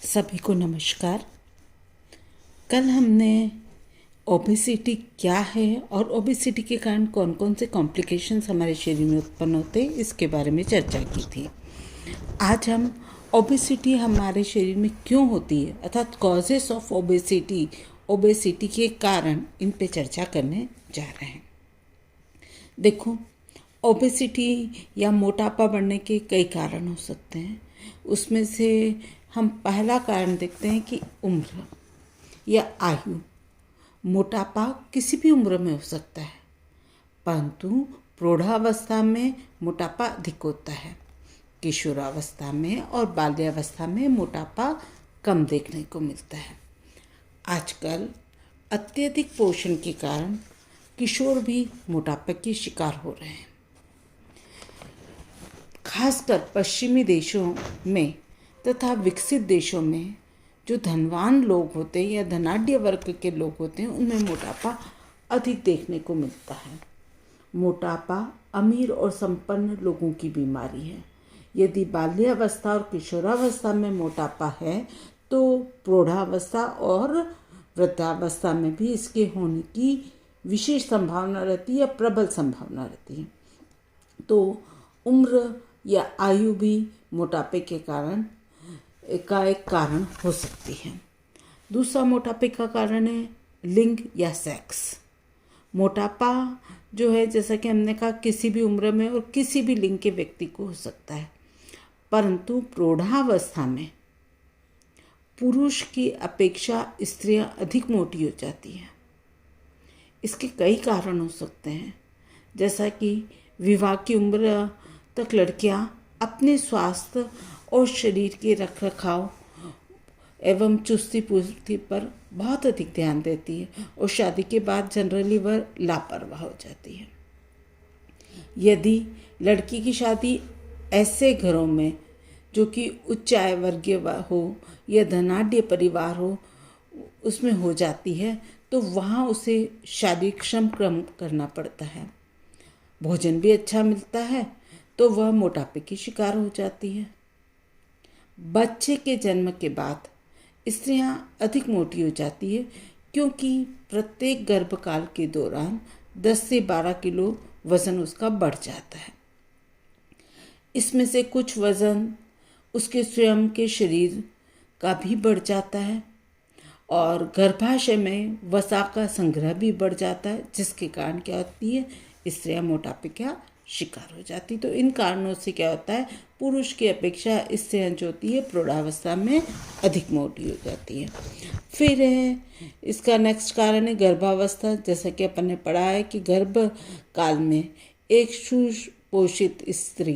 सभी को नमस्कार। कल हमने ओबेसिटी क्या है और ओबेसिटी के कारण कौन कौन से कॉम्प्लिकेशंस हमारे शरीर में उत्पन्न होते हैं इसके बारे में चर्चा की थी। आज हम ओबेसिटी हमारे शरीर में क्यों होती है अर्थात कॉजेस ऑफ ओबेसिटी के कारण इन पे चर्चा करने जा रहे हैं। देखो, ओबेसिटी या मोटापा बढ़ने के कई कारण हो सकते हैं। उसमें से हम पहला कारण देखते हैं कि उम्र या आयु। मोटापा किसी भी उम्र में हो सकता है, परंतु प्रौढ़ावस्था में मोटापा अधिक होता है। किशोरावस्था में और बाल्यावस्था में मोटापा कम देखने को मिलता है। आजकल अत्यधिक पोषण के कारण किशोर भी मोटापे के शिकार हो रहे हैं। खासकर पश्चिमी देशों में तथा विकसित देशों में जो धनवान लोग होते हैं या धनाढ्य वर्ग के लोग होते हैं उनमें मोटापा अधिक देखने को मिलता है। मोटापा अमीर और संपन्न लोगों की बीमारी है। यदि बाल्यावस्था और किशोरावस्था में मोटापा है तो प्रौढ़ावस्था और वृद्धावस्था में भी इसके होने की विशेष संभावना रहती है या प्रबल संभावना रहती है। तो उम्र या आयु भी मोटापे के कारण एक कारण हो सकती है। दूसरा मोटापे का कारण है लिंग या सेक्स। मोटापा जो है, जैसा कि हमने कहा, किसी भी उम्र में और किसी भी लिंग के व्यक्ति को हो सकता है, परंतु प्रौढ़ावस्था में पुरुष की अपेक्षा स्त्रियां अधिक मोटी हो जाती हैं। इसके कई कारण हो सकते हैं, जैसा कि विवाह की उम्र तक लड़कियां अपने स्वास्थ्य और शरीर के रखरखाव एवं चुस्ती पूर्ति पर बहुत अधिक ध्यान देती है और शादी के बाद जनरली वह लापरवाह हो जाती है। यदि लड़की की शादी ऐसे घरों में जो कि उच्च आय वर्गीय हो या धनाढ्य परिवार हो उसमें हो जाती है तो वहाँ उसे शारीरिक श्रम कम करना पड़ता है। भोजन भी अच्छा मिलता है तो वह मोटापे की शिकार हो जाती है। बच्चे के जन्म के बाद स्त्रियां अधिक मोटी हो जाती है क्योंकि प्रत्येक गर्भकाल के दौरान 10 से 12 किलो वज़न उसका बढ़ जाता है। इसमें से कुछ वज़न उसके स्वयं के शरीर का भी बढ़ जाता है और गर्भाशय में वसा का संग्रह भी बढ़ जाता है, जिसके कारण क्या होती है, स्त्रियां मोटापे का शिकार हो जाती। तो इन कारणों से क्या होता है, पुरुष की अपेक्षा स्त्रियां जो होती है प्रौढ़ावस्था में अधिक मोटी हो जाती है। फिर इसका नेक्स्ट कारण है गर्भावस्था। जैसा कि अपन ने पढ़ा है कि गर्भ काल में एक सुपोषित स्त्री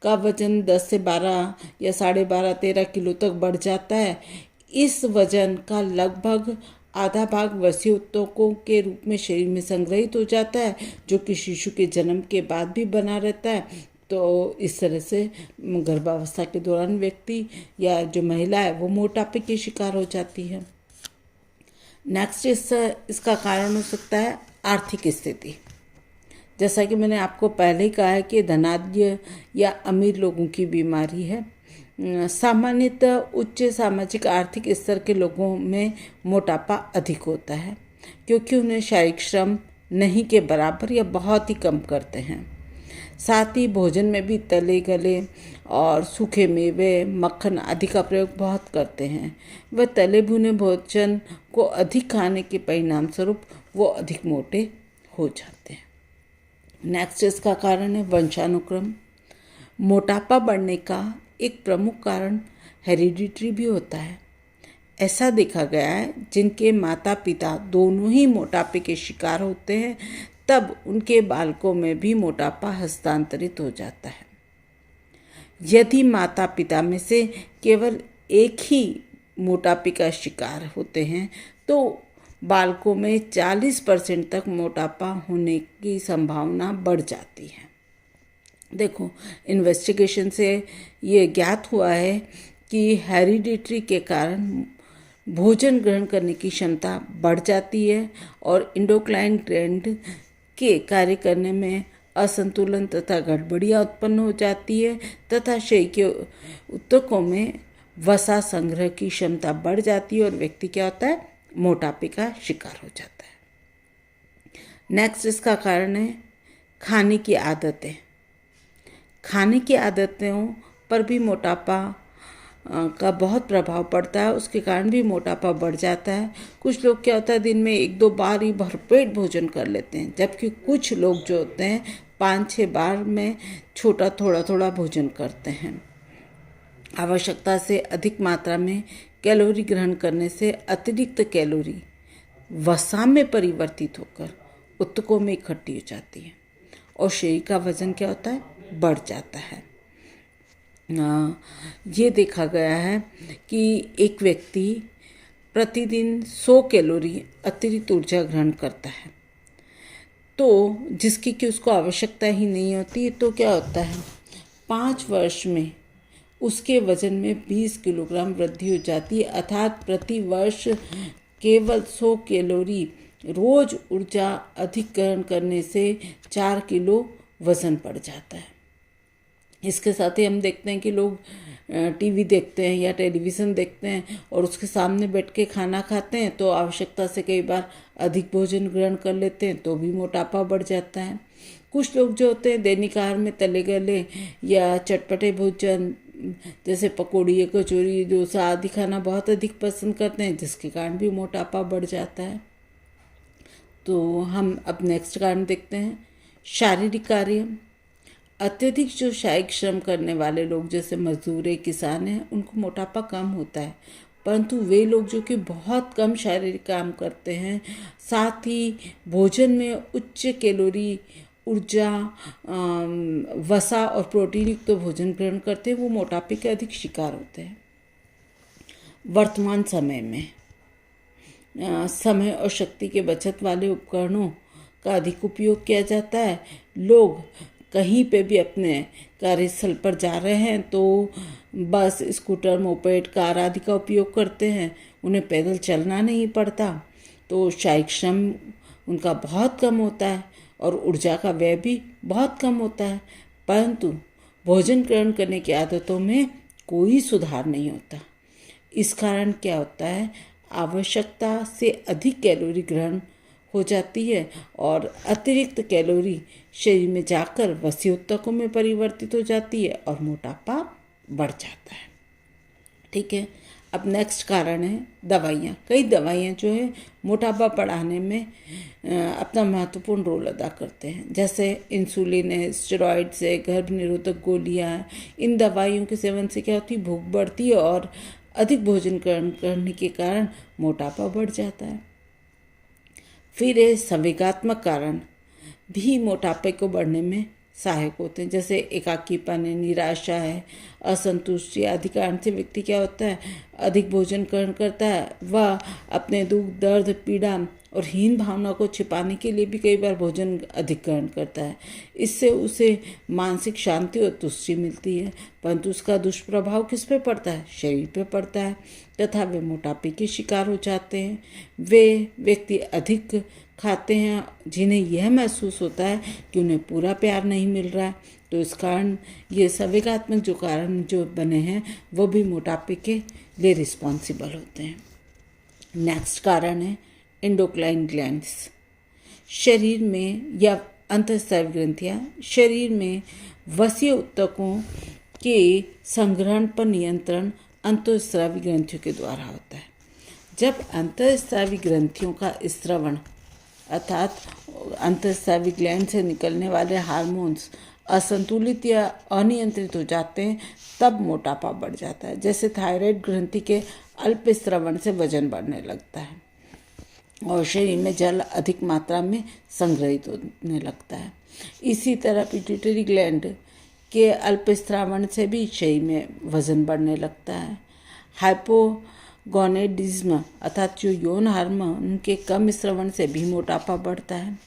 का वजन 10 से 12 या 12.5-13 किलो तक बढ़ जाता है। इस वजन का लगभग आधा भाग वर्षीयोत्तकों के रूप में शरीर में संग्रहित हो जाता है, जो कि शिशु के जन्म के बाद भी बना रहता है। तो इस तरह से गर्भावस्था के दौरान व्यक्ति या जो महिला है वो मोटापे की शिकार हो जाती है। नेक्स्ट इसका कारण हो सकता है आर्थिक स्थिति। जैसा कि मैंने आपको पहले ही कहा है कि धनाढ्य या अमीर लोगों की बीमारी है। सामान्यतः उच्च सामाजिक आर्थिक स्तर के लोगों में मोटापा अधिक होता है क्योंकि उन्हें शारीरिक श्रम नहीं के बराबर या बहुत ही कम करते हैं। साथ ही भोजन में भी तले गले और सूखे मेवे, मक्खन आदि का प्रयोग बहुत करते हैं। वह तले भुने भोजन को अधिक खाने के परिणाम स्वरूप वो अधिक मोटे हो जाते हैं। नेक्स्ट इसका कारण है वंशानुक्रम। मोटापा बढ़ने का एक प्रमुख कारण हेरिडिटरी भी होता है। ऐसा देखा गया है जिनके माता पिता दोनों ही मोटापे के शिकार होते हैं तब उनके बालकों में भी मोटापा हस्तांतरित हो जाता है। यदि माता पिता में से केवल एक ही मोटापे का शिकार होते हैं तो बालकों में 40% तक मोटापा होने की संभावना बढ़ जाती है। देखो, इन्वेस्टिगेशन से ये ज्ञात हुआ है कि हेरिडिटरी के कारण भोजन ग्रहण करने की क्षमता बढ़ जाती है और इंडोक्राइन ग्लैंड के कार्य करने में असंतुलन तथा गड़बड़ियाँ उत्पन्न हो जाती है तथा शरीर के ऊतकों में वसा संग्रह की क्षमता बढ़ जाती है और व्यक्ति क्या होता है, मोटापे का शिकार हो जाता है। नेक्स्ट इसका कारण है खाने की आदतें। खाने की आदतों पर भी मोटापा का बहुत प्रभाव पड़ता है, उसके कारण भी मोटापा बढ़ जाता है। कुछ लोग क्या होता है दिन में 1-2 बार ही भरपेट भोजन कर लेते हैं, जबकि कुछ लोग जो होते हैं 5-6 बार में छोटा थोड़ा थोड़ा भोजन करते हैं। आवश्यकता से अधिक मात्रा में कैलोरी ग्रहण करने से अतिरिक्त कैलोरी वसा में परिवर्तित होकर ऊतकों में इकट्ठी हो जाती है और शरीर का वजन क्या होता है, बढ़ जाता है। ये देखा गया है कि एक व्यक्ति प्रतिदिन 100 कैलोरी अतिरिक्त ऊर्जा ग्रहण करता है, तो जिसकी कि उसको आवश्यकता ही नहीं होती, तो क्या होता है 5 वर्ष में उसके वजन में 20 किलोग्राम वृद्धि हो जाती है। अर्थात प्रति वर्ष केवल 100 कैलोरी रोज ऊर्जा अधिक ग्रहण करने से 4 किलो वजन बढ़ जाता है। इसके साथ ही हम देखते हैं कि लोग टीवी देखते हैं या टेलीविज़न देखते हैं और उसके सामने बैठ के खाना खाते हैं, तो आवश्यकता से कई बार अधिक भोजन ग्रहण कर लेते हैं, तो भी मोटापा बढ़ जाता है। कुछ लोग जो होते हैं दैनिक आहार में तले गले या चटपटे भोजन जैसे पकौड़ी या कचौरी डोसा आदि खाना बहुत अधिक पसंद करते हैं, जिसके कारण भी मोटापा बढ़ जाता है। तो हम अब नेक्स्ट कारण देखते हैं शारीरिक कार्य। अत्यधिक जो शारीरिक श्रम करने वाले लोग जैसे मजदूर है, किसान हैं, उनको मोटापा कम होता है, परंतु वे लोग जो कि बहुत कम शारीरिक काम करते हैं, साथ ही भोजन में उच्च कैलोरी ऊर्जा वसा और प्रोटीन युक्त तो भोजन ग्रहण करते हैं, वो मोटापे के अधिक शिकार होते हैं। वर्तमान समय में समय और शक्ति के बचत वाले उपकरणों का अधिक उपयोग किया जाता है। लोग कहीं पे भी अपने कार्यस्थल पर जा रहे हैं तो बस, स्कूटर, मोपेड, कार आदि का उपयोग करते हैं, उन्हें पैदल चलना नहीं पड़ता, तो शारीरिक श्रम उनका बहुत कम होता है और ऊर्जा का व्यय भी बहुत कम होता है, परंतु भोजन ग्रहण करने की आदतों में कोई सुधार नहीं होता। इस कारण क्या होता है, आवश्यकता से अधिक कैलोरी ग्रहण हो जाती है और अतिरिक्त कैलोरी शरीर में जाकर वसीउत्तकों में परिवर्तित हो जाती है और मोटापा बढ़ जाता है। ठीक है, अब नेक्स्ट कारण है दवाइयाँ। कई दवाइयाँ जो है मोटापा बढ़ाने में अपना महत्वपूर्ण रोल अदा करते हैं, जैसे इंसुलिन है, स्टेरॉइड्स है, गर्भ निरोधक गोलियाँ हैं। इन दवाइयों के सेवन से क्या होती है, भूख बढ़ती है और अधिक भोजन ग्रहण करने के कारण मोटापा बढ़ जाता है। फिर ये संवेगात्मक कारण भी मोटापे को बढ़ने में सहायक होते हैं, जैसे एकाकीपन है, निराशा है, असंतुष्टि आदि कारण से व्यक्ति क्या होता है, अधिक भोजन ग्रहण करता है। वह अपने दुख, दर्द, पीड़ा और हीन भावना को छिपाने के लिए भी कई बार भोजन अधिक ग्रहण करता है। इससे उसे मानसिक शांति और तुष्टि मिलती है, परंतु उसका दुष्प्रभाव किस पे पड़ता है, शरीर पे पड़ता है तथा वे मोटापे के शिकार हो जाते हैं। वे व्यक्ति अधिक खाते हैं जिन्हें यह महसूस होता है कि उन्हें पूरा प्यार नहीं मिल रहा है, तो इस कारण ये संवेगात्मक जो कारण जो बने हैं वो भी मोटापे के लिए रिस्पॉन्सिबल होते हैं। नेक्स्ट कारण है एंडोक्राइन ग्लैंड्स। शरीर में या अंतःस्रावी ग्रंथियाँ शरीर में वसीय ऊतकों के संग्रहण पर नियंत्रण अंतःस्रावी ग्रंथियों के द्वारा होता है। जब अंतःस्रावी ग्रंथियों का स्रवण अर्थात अंतःस्रावी ग्लैंड से निकलने वाले हार्मोन्स असंतुलित या अनियंत्रित हो जाते हैं, तब मोटापा बढ़ जाता है। जैसे थायराइड ग्रंथि के अल्प स्रवण से वजन बढ़ने लगता है और शरीर में जल अधिक मात्रा में संग्रहित होने लगता है। इसी तरह पिट्यूटरी ग्लैंड के अल्प स्रावण से भी शरीर में वजन बढ़ने लगता है। हाइपोगोनेडिज्म अर्थात जो यौन हार्मोन के कम स्रवण से भी मोटापा बढ़ता है।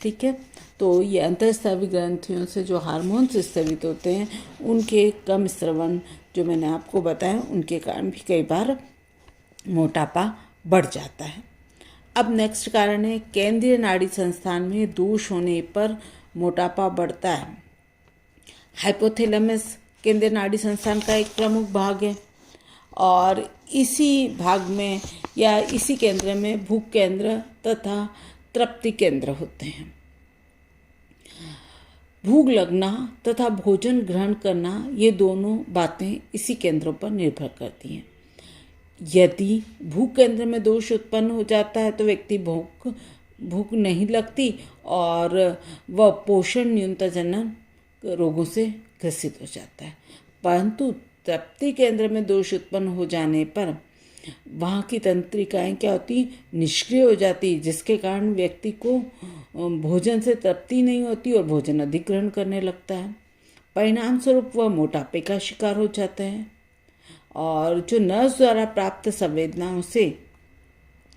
ठीक है, तो ये अंतःस्रावी ग्रंथियों से जो हार्मोन्स स्रावित होते हैं उनके कम स्रवण जो मैंने आपको बताया, उनके कारण भी कई बार मोटापा बढ़ जाता है। अब नेक्स्ट कारण है केंद्रीय नाड़ी संस्थान में दोष होने पर मोटापा बढ़ता है। हाइपोथैलेमस केंद्रीय नाड़ी संस्थान का एक प्रमुख भाग है और इसी भाग में या इसी केंद्र में भूख केंद्र तथा तृप्ति केंद्र होते हैं। भूख लगना तथा भोजन ग्रहण करना, ये दोनों बातें इसी केंद्रों पर निर्भर करती हैं। यदि भूख केंद्र में दोष उत्पन्न हो जाता है तो व्यक्ति भूख नहीं लगती और वह पोषण न्यूनताजनक रोगों से ग्रसित हो जाता है। परंतु तृप्ति केंद्र में दोष उत्पन्न हो जाने पर वहाँ की तंत्रिकाएं क्या होती, निष्क्रिय हो जाती, जिसके कारण व्यक्ति को भोजन से तृप्ति नहीं होती और भोजन अधिक ग्रहण करने लगता है। परिणाम स्वरूप वह मोटापे का शिकार हो जाता है और जो नर्व द्वारा प्राप्त संवेदनाओं से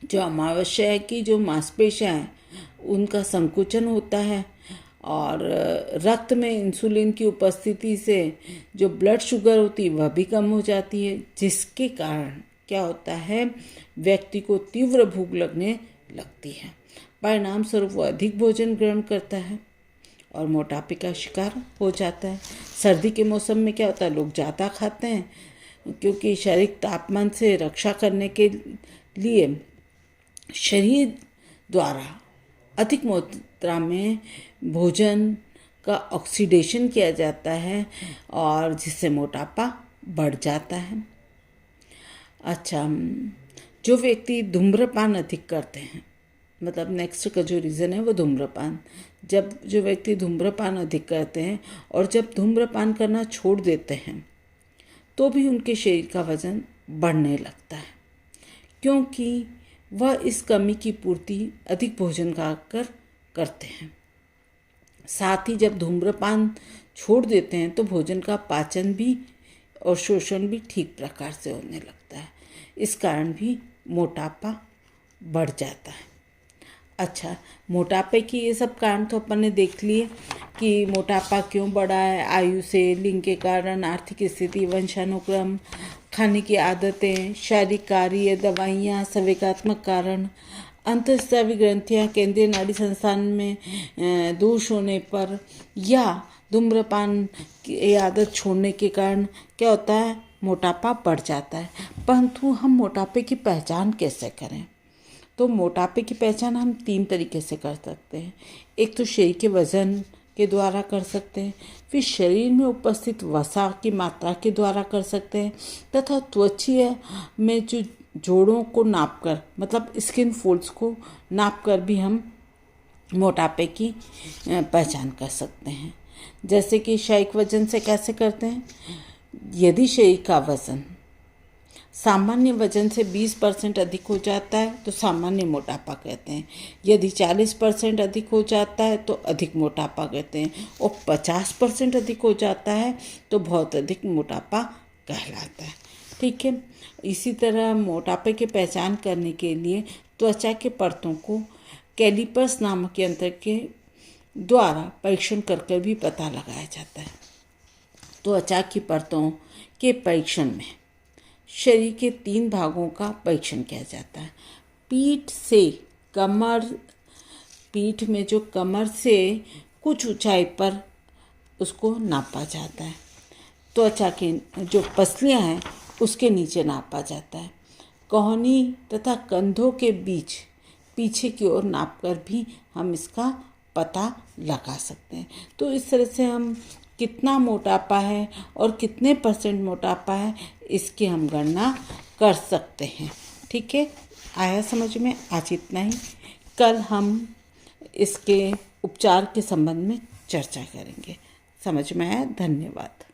जो अमावस्या की जो मांसपेशियां हैं उनका संकुचन होता है और रक्त में इंसुलिन की उपस्थिति से जो ब्लड शुगर होती है वह भी कम हो जाती है, जिसके कारण क्या होता है, व्यक्ति को तीव्र भूख लगने लगती है। परिणाम स्वरूप वह अधिक भोजन ग्रहण करता है और मोटापे का शिकार हो जाता है। सर्दी के मौसम में क्या होता है, लोग ज़्यादा खाते हैं क्योंकि शारीरिक तापमान से रक्षा करने के लिए शरीर द्वारा अधिक मात्रा में भोजन का ऑक्सीडेशन किया जाता है और जिससे मोटापा बढ़ जाता है। अच्छा, जो व्यक्ति धूम्रपान अधिक करते हैं, मतलब नेक्स्ट का जो रीज़न है वो धूम्रपान। जब जो व्यक्ति धूम्रपान अधिक करते हैं और जब धूम्रपान करना छोड़ देते हैं तो भी उनके शरीर का वज़न बढ़ने लगता है, क्योंकि वह इस कमी की पूर्ति अधिक भोजन खाकर करते हैं। साथ ही जब धूम्रपान छोड़ देते हैं तो भोजन का पाचन भी और शोषण भी ठीक प्रकार से होने लगता है। इस कारण भी मोटापा बढ़ जाता है। अच्छा, मोटापे की ये सब कारण तो अपन ने देख लिए कि मोटापा क्यों बढ़ा है, आयु से, लिंग के कारण, आर्थिक स्थिति, वंशानुक्रम, खाने की आदतें, शारीरिक कार्य, दवाइयाँ, संवेगात्मक कारण, अंतःस्रावी ग्रंथियाँ, केंद्रीय नाड़ी संस्थान में दोष होने पर या धूम्रपान की आदत छोड़ने के कारण क्या होता है, मोटापा बढ़ जाता है। परंतु हम मोटापे की पहचान कैसे करें? तो मोटापे की पहचान हम 3 तरीके से कर सकते हैं। एक तो शरीर के वज़न के द्वारा कर सकते हैं, फिर शरीर में उपस्थित वसा की मात्रा के द्वारा कर सकते हैं, तथा त्वचीय में जो जोड़ों को नापकर, मतलब स्किन फोल्ड्स को नापकर भी हम मोटापे की पहचान कर सकते हैं। जैसे कि शारीरिक वजन से कैसे करते हैं? यदि शरीर का वज़न सामान्य वजन से 20% अधिक हो जाता है तो सामान्य मोटापा कहते हैं। यदि 40% अधिक हो जाता है तो अधिक मोटापा कहते हैं और 50% अधिक हो जाता है तो बहुत अधिक मोटापा कहलाता है। ठीक है, इसी तरह मोटापे की पहचान करने के लिए त्वचा के परतों को कैलिपर्स नामक यंत्र के द्वारा परीक्षण कर भी पता लगाया जाता है। त्वचा की परतों के परीक्षण में शरीर के 3 भागों का परीक्षण किया जाता है। पीठ में जो कमर से कुछ ऊंचाई पर उसको नापा जाता है। त्वचा की जो पसलियां हैं उसके नीचे नापा जाता है। कोहनी तथा कंधों के बीच पीछे की ओर नापकर भी हम इसका पता लगा सकते हैं। तो इस तरह से हम कितना मोटापा है और कितने % मोटापा है इसकी हम गणना कर सकते हैं। ठीक है, आया समझ में? आज इतना ही। कल हम इसके उपचार के संबंध में चर्चा करेंगे। समझ में आया? धन्यवाद।